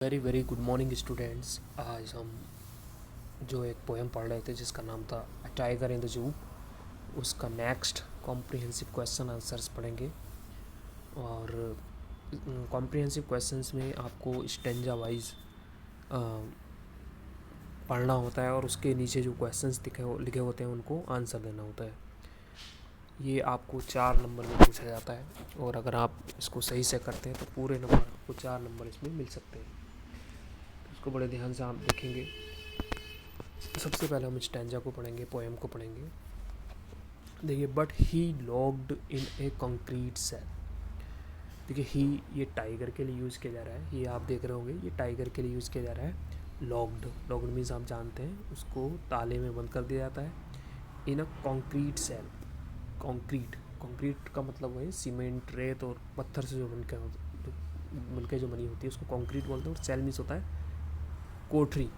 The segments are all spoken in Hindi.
Very very good morning students. आज हम जो एक पोएम पढ़ रहे थे जिसका नाम था a tiger in the zoo, उसका नेक्स्ट कॉम्प्रिहेंसिव क्वेश्चन आंसर्स पढ़ेंगे। और कॉम्प्रिहेंसिव क्वेश्चंस में आपको स्टेंजा वाइज पढ़ना होता है और उसके नीचे जो क्वेश्चंस लिखे होते हैं उनको आंसर देना होता है। ये आपको 4 नंबर में पूछा जाता है और अगर आप इसको सही से करते हैं तो पूरे नंबर आपको 4 नंबर इसमें मिल सकते हैं। इसको बड़े ध्यान से आप देखेंगे। सबसे पहले हम स्टैंजा को पढ़ेंगे, पोएम को पढ़ेंगे। देखिए, but he locked in a concrete cell. देखिए, ही ये टाइगर के लिए यूज़ किया जा रहा है। ये आप देख रहे होंगे, ये टाइगर के लिए यूज़ किया जा रहा है। लॉक्ड, लॉक्ड मीन्स आप जानते हैं, उसको ताले में बंद कर दिया जाता है। In a concrete cell. Concrete, concrete का मतलब है सीमेंट, रेत और पत्थर से जो बनकर जो बनी होती है उसको कंक्रीट बोलते हैं। और सेल मीन्स होता है कोठरी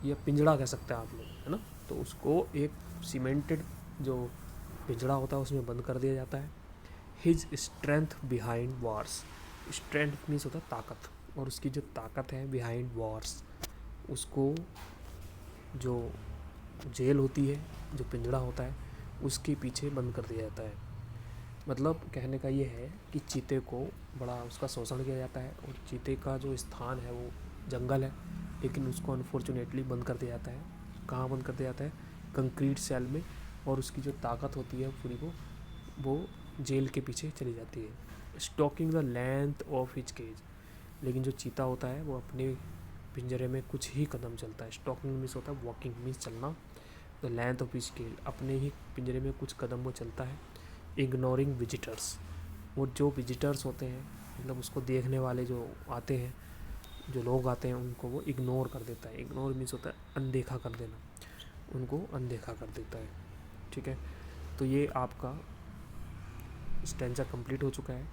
या पिंजड़ा कह सकते हैं आप लोग, है ना। तो उसको एक सीमेंटेड जो पिंजड़ा होता है उसमें बंद कर दिया जाता है। His strength behind wars. Strength means होता है ताकत, और उसकी जो ताकत है बिहाइंड वार्स, उसको जो जेल होती है, जो पिंजड़ा होता है, उसके पीछे बंद कर दिया जाता है। मतलब कहने का ये है कि चीते को बड़ा उसका शोषण किया जाता है और चीते का जो स्थान है वो जंगल है, लेकिन उसको अनफॉर्चुनेटली बंद कर दिया जाता है। कहाँ बंद कर दिया जाता है? कंक्रीट सेल में। और उसकी जो ताकत होती है पूरी वो जेल के पीछे चली जाती है। Stalking the length of his cage. लेकिन जो चीता होता है वो अपने पिंजरे में कुछ ही कदम चलता है। स्टॉकिंग मीन्स होता है वॉकिंग, मीन्स चलना। The length of his cage, अपने ही पिंजरे में कुछ कदम वो चलता है। इग्नोरिंग विजिटर्स, वो जो विजिटर्स होते हैं, मतलब उसको देखने वाले जो आते हैं, जो लोग आते हैं, उनको वो इग्नोर कर देता है। इग्नोर मीन्स होता है अनदेखा कर देना, उनको अनदेखा कर देता है। ठीक है, तो ये आपका स्टैंजा कंप्लीट हो चुका है।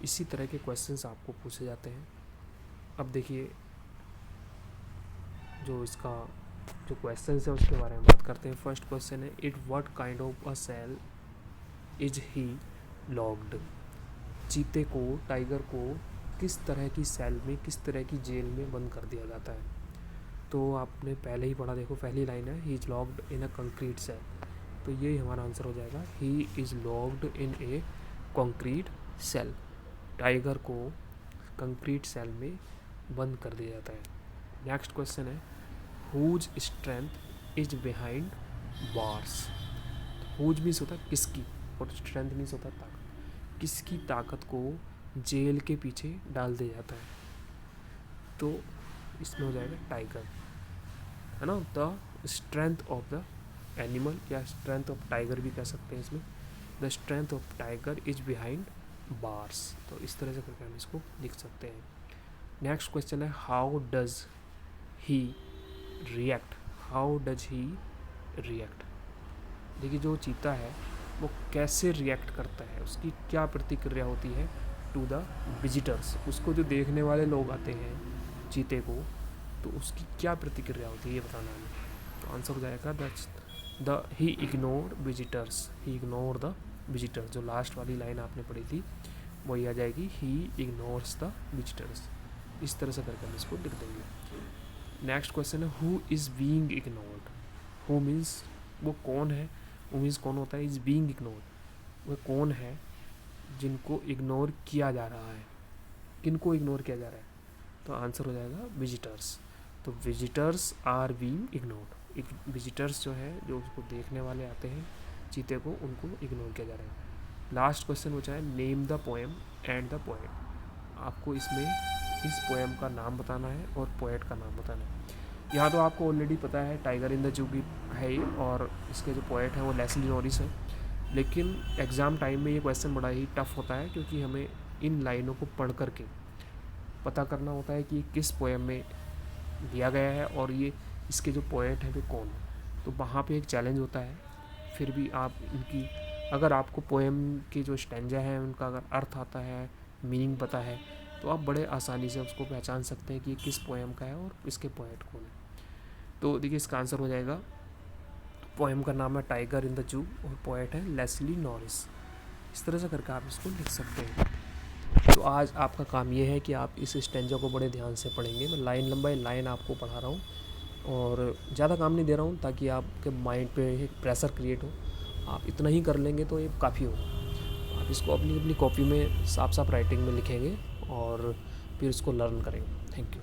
इसी तरह के क्वेश्चंस आपको पूछे जाते हैं। अब देखिए, जो इसका जो क्वेश्चन है उसके बारे में बात करते हैं। फर्स्ट क्वेश्चन है, it what kind of a cell is he locked. चीते को, टाइगर को किस तरह की सेल में, किस तरह की जेल में बंद कर दिया जाता है? तो आपने पहले ही पढ़ा, देखो पहली लाइन है, he is locked in a concrete cell. तो ये हमारा आंसर हो जाएगा, he is locked in a concrete cell. Tiger को कंक्रीट सेल में बंद कर दिया जाता है। नेक्स्ट क्वेश्चन है, whose strength is behind bars. Whose means होता है किसकी, और स्ट्रेंथ मीन्स होता है ताकत। किसकी ताकत को जेल के पीछे डाल दिया जाता है? तो इसमें हो जाएगा टाइगर, है ना। The strength of the animal, या स्ट्रेंथ ऑफ टाइगर भी कह सकते हैं इसमें। The strength of tiger is behind bars. तो इस तरह से करके हम इसको लिख सकते हैं। नेक्स्ट क्वेश्चन है, how does he react. How does he react. देखिए, जो चीता है वो कैसे रिएक्ट करता है, उसकी क्या प्रतिक्रिया होती है टू द विजिटर्स। उसको जो देखने वाले लोग आते हैं चीते को, तो उसकी क्या प्रतिक्रिया होती है ये बताना है। तो आंसर हो जाएगा the he ignore visitors. He ignore the visitors. जो लास्ट वाली लाइन आपने पढ़ी थी वही आ जाएगी, ही इग्नोर्स द विजिटर्स। इस तरह से करके हम इसको लिख देंगे। नेक्स्ट क्वेश्चन है, who is being ignored. Who means वो कौन है, हु मीन्स कौन होता है, इज़ बीइंग इग्नोर्ड, वह कौन है जिनको इग्नोर किया जा रहा है। किनको इग्नोर किया जा रहा है? तो आंसर हो जाएगा विजिटर्स। तो visitors are being ignored. Visitors जो है, जो उसको देखने वाले आते हैं चीते को, उनको इग्नोर किया जा रहा है। लास्ट क्वेश्चन बचा है, name the poem and the poet. आपको इसमें इस पोएम का नाम बताना है और पोएट का नाम बताना है। यहाँ तो आपको ऑलरेडी पता है टाइगर इन द जू की है ये, और इसके जो पोएट हैं वो लेस्ली नॉरिस है। लेकिन एग्ज़ाम टाइम में ये क्वेश्चन बड़ा ही टफ होता है, क्योंकि हमें इन लाइनों को पढ़ करके पता करना होता है कि किस पोएम में दिया गया है और ये इसके जो पोएट हैं वे कौन है। तो वहाँ पे एक चैलेंज होता है। फिर भी आप इनकी, अगर आपको पोएम के जो स्टैंजा है उनका अगर अर्थ आता है, मीनिंग पता है, तो आप बड़े आसानी से उसको पहचान सकते हैं कि ये किस पोएम का है और इसके पोएट कौन है। तो देखिए, इसका आंसर हो जाएगा, पोएम का नाम है टाइगर इन द जू और पोएट है लेस्ली नॉरिस। इस तरह से करके आप इसको लिख सकते हैं। तो आज आपका काम ये है कि आप इस स्टेंजा को बड़े ध्यान से पढ़ेंगे। मैं लाइन बाय लाइन आपको पढ़ा रहा हूँ और ज़्यादा काम नहीं दे रहा हूँ ताकि आपके माइंड पे एक प्रेशर क्रिएट हो। आप इतना ही कर लेंगे तो ये काफ़ी होगा। आप इसको अपनी अपनी कॉपी में साफ साफ राइटिंग में लिखेंगे और फिर इसको लर्न करेंगे। Thank you.